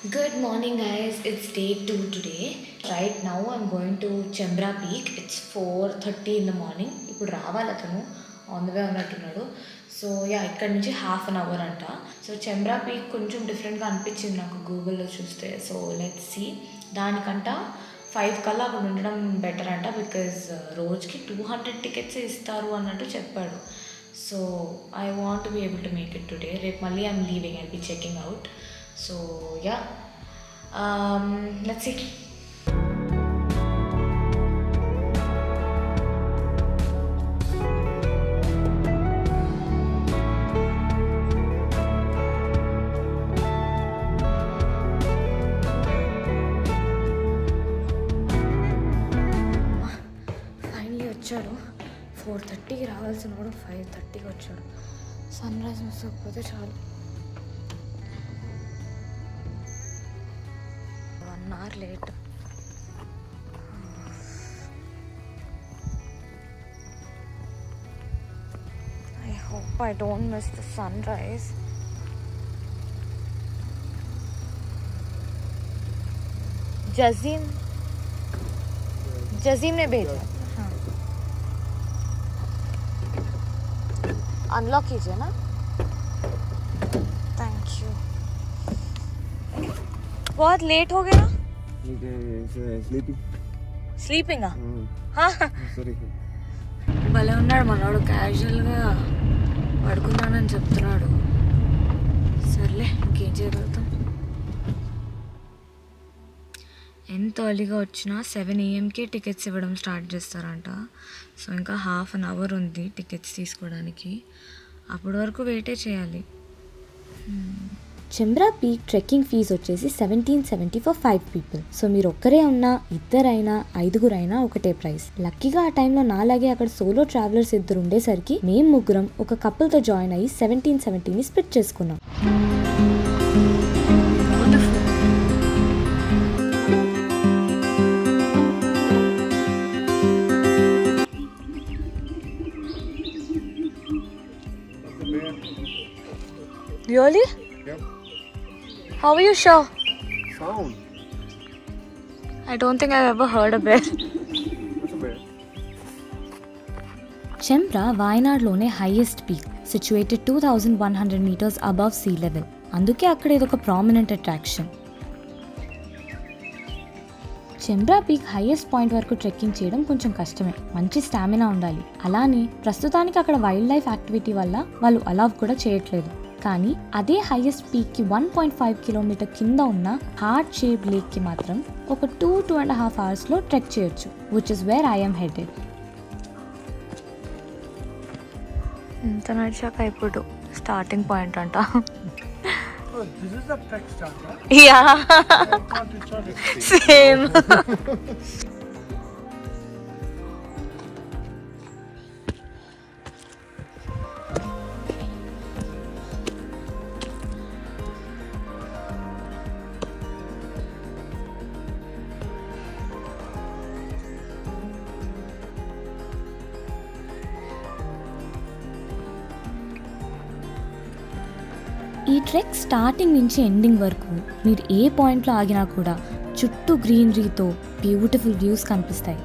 Good morning, guys. It's day 2 today. Right now, I'm going to Chembra Peak. It's 4:30 in the morning. ఇప్పుడు రావాలి అతను on the way ఉన్నట్టున్నాడు. So ఇక్కడ నుంచి half an hour అంట. So చెంబ్రా peak కొంచెం డిఫరెంట్గా అనిపించింది నాకు గూగుల్లో చూస్తే. So let's see. దానికంట 5 కల్లా అక్కడ ఉండడం బెటర్ అంట. బికాజ్ రోజుకి 200 టికెట్స్ ఇస్తారు అన్నట్టు చెప్పాడు. So I want to be able to make it today. రేపు మళ్ళీ I'm leaving. I'll be checking out. So yeah, let's see. Finally వచ్చాడు. 4:30కి రావాల్సిన కూడా 5:30కి వచ్చాడు. సన్ రైజ్ మిస్ అవ్వకపోతే చాలు. 1 hour late. I hope I don't miss the sunrise. जजीम ने भेजा. हाँ, अनलॉक कीजिए ना. Thank you. बहुत लेट हो गया. స్లీపింగా భలే ఉన్నాడు మనోడు. క్యాజువల్గా పడుకున్నానని చెప్తున్నాడు. సర్లే, ఇంకేం చేయగలుగుతాం. ఎంత ఎర్లీగా వచ్చినా 7 AM టికెట్స్ ఇవ్వడం స్టార్ట్ చేస్తారంట. సో ఇంకా హాఫ్ అన్ అవర్ ఉంది టికెట్స్ తీసుకోవడానికి. అప్పటి వరకు వెయిటే చేయాలి. చెంబ్రా పీక్ ట్రెక్కింగ్ ఫీజు వచ్చేసి 1770 ఫర్ 5 పీపుల్. సో మీరు ఒక్కరే ఉన్నా, ఇద్దరైనా, 5గురైనా ఒకటే ప్రైస్. లక్కీగా ఆ టైంలో నాలాగే అక్కడ సోలో ట్రావెలర్స్ 2 ఉండేసరికి మేము ముగ్గురం ఒక కపుల్తో జాయిన్ అయ్యి 1770ని స్ప్లిట్ చేసుకున్నాం. Really? Yep. How are you sure? Sound. I don't think I've ever heard a bear. What's a bear? Chembra వాయనాడ్లోనే highest peak, situated 2100 meters above sea level. అందుకే అక్కడ ఇదొక prominent attraction. Chembra peak highest point వరకు trekking చేయడం కొంచెం కష్టమే. మంచి stamina ఉండాలి. అలానే ప్రస్తుతానికి అక్కడ వైల్డ్ లైఫ్ యాక్టివిటీ వల్ల వాళ్ళు అలౌ కూడా చేయట్లేదు. కానీ అదే హైయెస్ట్ పీక్కి 1.5 kilometer కింద ఉన్న హార్ట్ షేప్ లేక్కి మాత్రం ఒక 2.5 hours ట్రెక్ చేయొచ్చు, which is where I am headed. ఇంత నడిచాక ఇప్పుడు స్టార్టింగ్ పాయింట్ అంట. Oh, this is the trek start, huh? Yeah. Same. ఈ ట్రెక్ స్టార్టింగ్ నుంచి ఎండింగ్ వరకు మీరు ఏ పాయింట్లో ఆగినా కూడా చుట్టూ గ్రీనరీతో బ్యూటిఫుల్ వ్యూస్ కనిపిస్తాయి.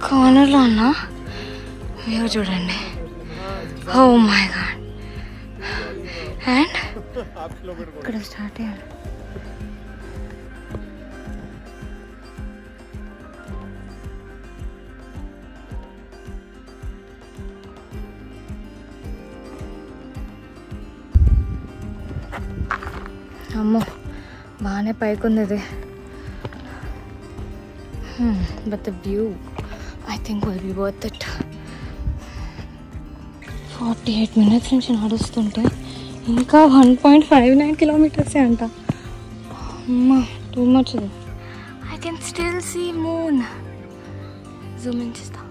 కార్నర్లో అన్న వ్యూ చూడండి. Oh my god. అండ్ ఇక్కడ స్టార్ట్ అయ్యాను. అమ్మో, బాగానే పైకి ఉంది ఇది. But the view I think will be worth it. 48 minutes నుంచి నడుస్తుంటే ఇంకా 1.59 kilometers అంట. అమ్మా, too much. I can still see moon. Zoom in చేస్తా.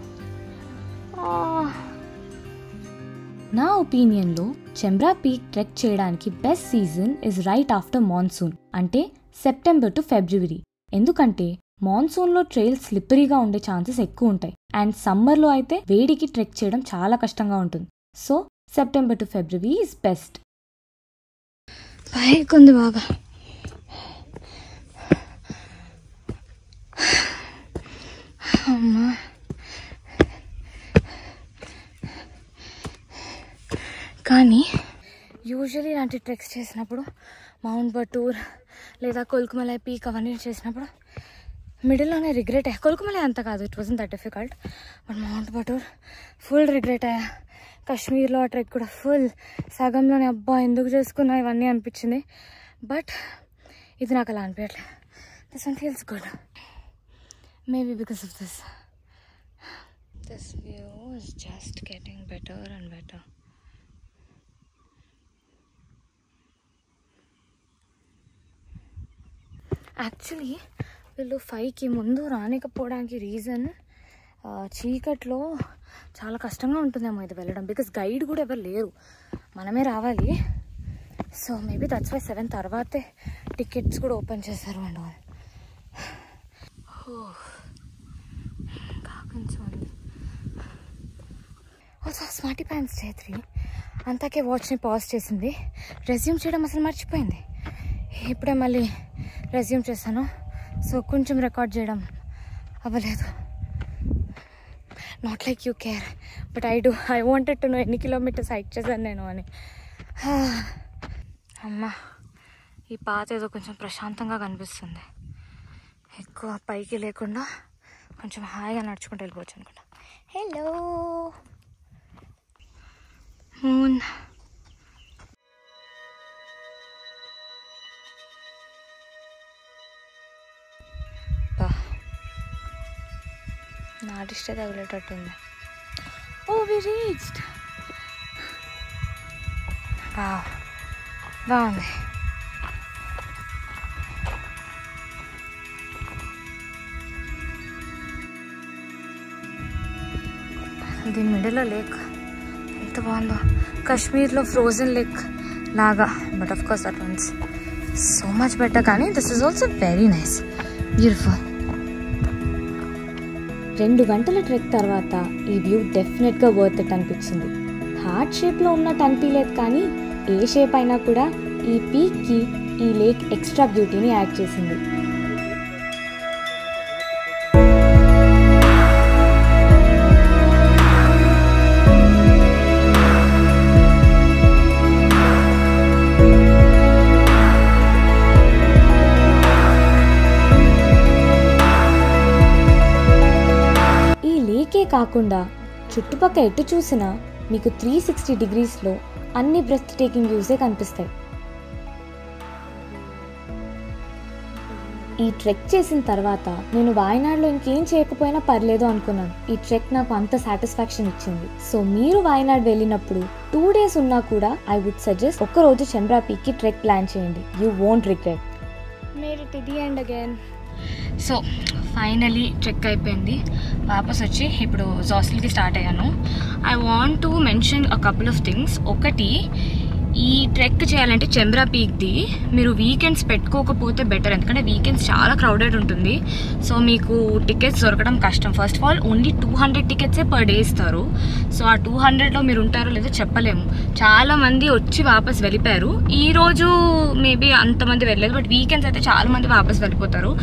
నా ఒపీనియన్లో చెంబ్రా పీక్ ట్రెక్ చేయడానికి best season is right after monsoon, అంటే సెప్టెంబర్ టు ఫిబ్రవరి. ఎందుకంటే మాన్సూన్లో ట్రైల్స్ స్లిప్పరీగా ఉండే ఛాన్సెస్ ఎక్కువ ఉంటాయి. అండ్ సమ్మర్లో అయితే వేడికి ట్రెక్ చేయడం చాలా కష్టంగా ఉంటుంది. So September to February is best. పైకి ఉంది బాగా. అమ్మా కానీ యూజువలీ ఇలాంటి ట్రెక్స్ చేసినప్పుడు మౌంట్ బటూర్ లేదా కొల్కుమలై పీక్ అవన్నీ చేసినప్పుడు మిడిల్లోనే రిగ్రెట్ అయ్యా. కొల్కుమలై అంత కాదు, it wasn't that difficult, but mount Batur full regret అయ్యా. కాశ్మీర్లో ఆ ట్రెక్ కూడా ఫుల్ సగంలోనే అబ్బా ఎందుకు చేసుకున్నా ఇవన్నీ అనిపించింది. బట్ ఇది నాకు అలా అనిపించట్లేదు. This one feels good, maybe because of this. This view is just getting better and better. Actually వీళ్ళు 5కి ముందు రానికపోవడానికి రీజన్ చీకట్లో చాలా కష్టంగా ఉంటుందేమో ఇది వెళ్ళడం, బికాస్ గైడ్ కూడా ఎవరు లేరు, మనమే రావాలి. సో మేబీ దట్స్ వై 7 తర్వాతే టికెట్స్ కూడా ఓపెన్ చేశారు అండ్ వాళ్ళు. కొంచెం స్మార్టీ ప్యాంట్స్ చేత్రి అంతాకే వాచ్ని పాజ్ చేసింది. రెజ్యూమ్ చేయడం అసలు మర్చిపోయింది. ఇప్పుడే మళ్ళీ రెజ్యూమ్ చేశాను, సో కొంచెం రికార్డ్ చేయడం అవ్వలేదు. Not like you care, but I wanted to know ఎన్ని కిలోమీటర్స్ హైక్ చేశాను నేను అని. అమ్మా ఈ పాత ఏదో కొంచెం ప్రశాంతంగా కనిపిస్తుంది, ఎక్కువ పైకి లేకుండా కొంచెం హాయిగా నడుచుకుంటూ వెళ్ళిపోవచ్చు అనుకుంటా. Hello moon. నాటిస్తే తగిలేటట్టుంది. ఓ వి రీచ్డ్. బాగుంది. దీని మిడిల్లో లేక్ ఎంత బాగుందో, కాశ్మీర్లో ఫ్రోజన్ లేక్ లాగా, but of course that one's so much better. కానీ this is also very nice, beautiful. 2 గంటల ట్రెక్ తర్వాత ఈ వ్యూ డెఫినెట్గా వర్త్ ఇట్ అనిపించింది. హార్ట్ షేప్లో ఉన్నట్టు అనిపించలేదు, కానీ ఏ షేప్ అయినా కూడా ఈ పీక్కి ఈ లేక్ ఎక్స్ట్రా బ్యూటీని యాడ్ చేసింది. కాకుండా చుట్టుపక్కల ఎటు చూసినా మీకు 360 డిగ్రీస్లో అన్ని బ్రెత్ టేకింగ్ వ్యూసే కనిపిస్తాయి. ఈ ట్రెక్ చేసిన తర్వాత నేను వాయనాడ్లో ఇంకేం చేయకపోయినా పర్లేదు అనుకున్నాను. ఈ ట్రెక్ నాకు అంత సాటిస్ఫాక్షన్ ఇచ్చింది. సో మీరు వాయనాడ్ వెళ్ళినప్పుడు 2 days ఉన్నా కూడా ఐ వుడ్ సజెస్ట్ ఒక్కరోజు చంద్రా పీక్కి ట్రెక్ ప్లాన్ చేయండి. You won't regret. Made it to the end again. So finally trek అయిపోయింది. వాపస్ వచ్చి ఇప్పుడు జాస్టల్కి స్టార్ట్ అయ్యాను. I want to mention a couple of things. ఒకటి, ఈ ట్రెక్ చేయాలంటే చంద్రా పీక్ది మీరు వీకెండ్స్ పెట్టుకోకపోతే బెటర్, ఎందుకంటే వీకెండ్స్ చాలా క్రౌడెడ్ ఉంటుంది. సో మీకు టికెట్స్ దొరకడం కష్టం. ఫస్ట్ ఆఫ్ ఆల్ ఓన్లీ 200 టికెట్సే పర్ డే ఇస్తారు. సో ఆ 200లో మీరు ఉంటారో లేదో చెప్పలేము. చాలామంది వచ్చి వాపస్ వెళ్ళిపోయారు. ఈరోజు మేబీ అంతమంది వెళ్ళలేదు, బట్ వీకెండ్స్ అయితే చాలామంది వాపస్ వెళ్ళిపోతారు.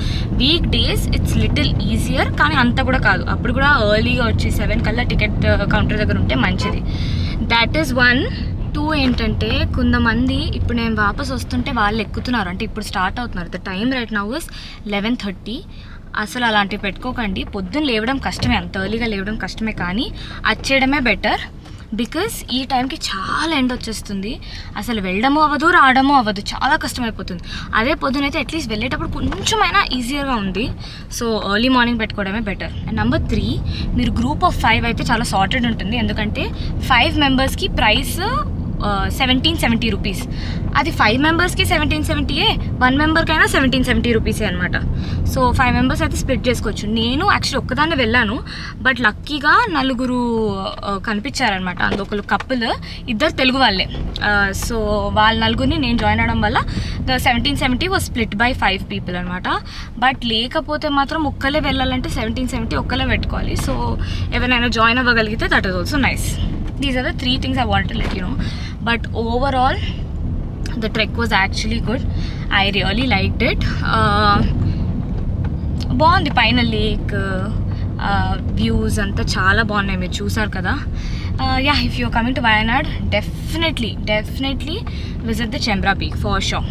Week days it's little easier, కానీ అంత కూడా కాదు. అప్పుడు కూడా ఎర్లీగా వచ్చి 7 కల్లా టికెట్ కౌంటర్ దగ్గర ఉంటే మంచిది. That is 1. 2 ఏంటంటే కొంతమంది ఇప్పుడు నేను వాపస్ వస్తుంటే వాళ్ళు ఎక్కుతున్నారు, అంటే ఇప్పుడు స్టార్ట్ అవుతున్నారు. The time right now is 11:30. అసలు అలాంటివి పెట్టుకోకండి. పొద్దున్న లేవడం కష్టమే, అంత ఎర్లీగా లేవడం కష్టమే, కానీ వచ్చేయడమే బెటర్. బికాస్ ఈ టైంకి చాలా ఎండ వచ్చేస్తుంది, అసలు వెళ్ళడము అవ్వదు, రావడము అవ్వదు, చాలా కష్టమైపోతుంది. అదే పొద్దునైతే అట్లీస్ట్ వెళ్ళేటప్పుడు కొంచెమైనా ఈజియర్గా ఉంది. సో ఎర్లీ మార్నింగ్ పెట్టుకోవడమే బెటర్. అండ్ నెంబర్ 3, మీరు గ్రూప్ ఆఫ్ 5 అయితే చాలా సార్టెడ్ ఉంటుంది, ఎందుకంటే 5 మెంబర్స్కి ప్రైస్ 1770 రూపీస్. అది 5 మెంబర్స్కి 1770, 1 మెంబర్కైనా 1770 రూపీసే అనమాట. సో 5 మెంబర్స్ అయితే స్ప్లిట్ చేసుకోవచ్చు. నేను యాక్చువల్లీ ఒక్కదాన్ని వెళ్ళాను, బట్ లక్కీగా 4 కనిపించారనమాట. అందులో ఒకరు కపుల్, 2 తెలుగు వాళ్ళే. సో వాళ్ళ 4 నేను జాయిన్ అవడం వల్ల the 1770 was split by 5 people అనమాట. బట్ లేకపోతే మాత్రం ఒక్కలే వెళ్ళాలంటే 1770 ఒక్కలే పెట్టుకోవాలి. సో ఎవరైనా జాయిన్ అవ్వగలిగితే that is also nice. These are the 3 things I want to let you know. But overall The trek was actually good. I really liked it. బాగుంది పైన లేక్ వ్యూస్ అంతా చాలా బాగున్నాయి, మీరు చూసారు కదా. Yeah, if you're coming to Wayanad, definitely visit the Chembra Peak for sure.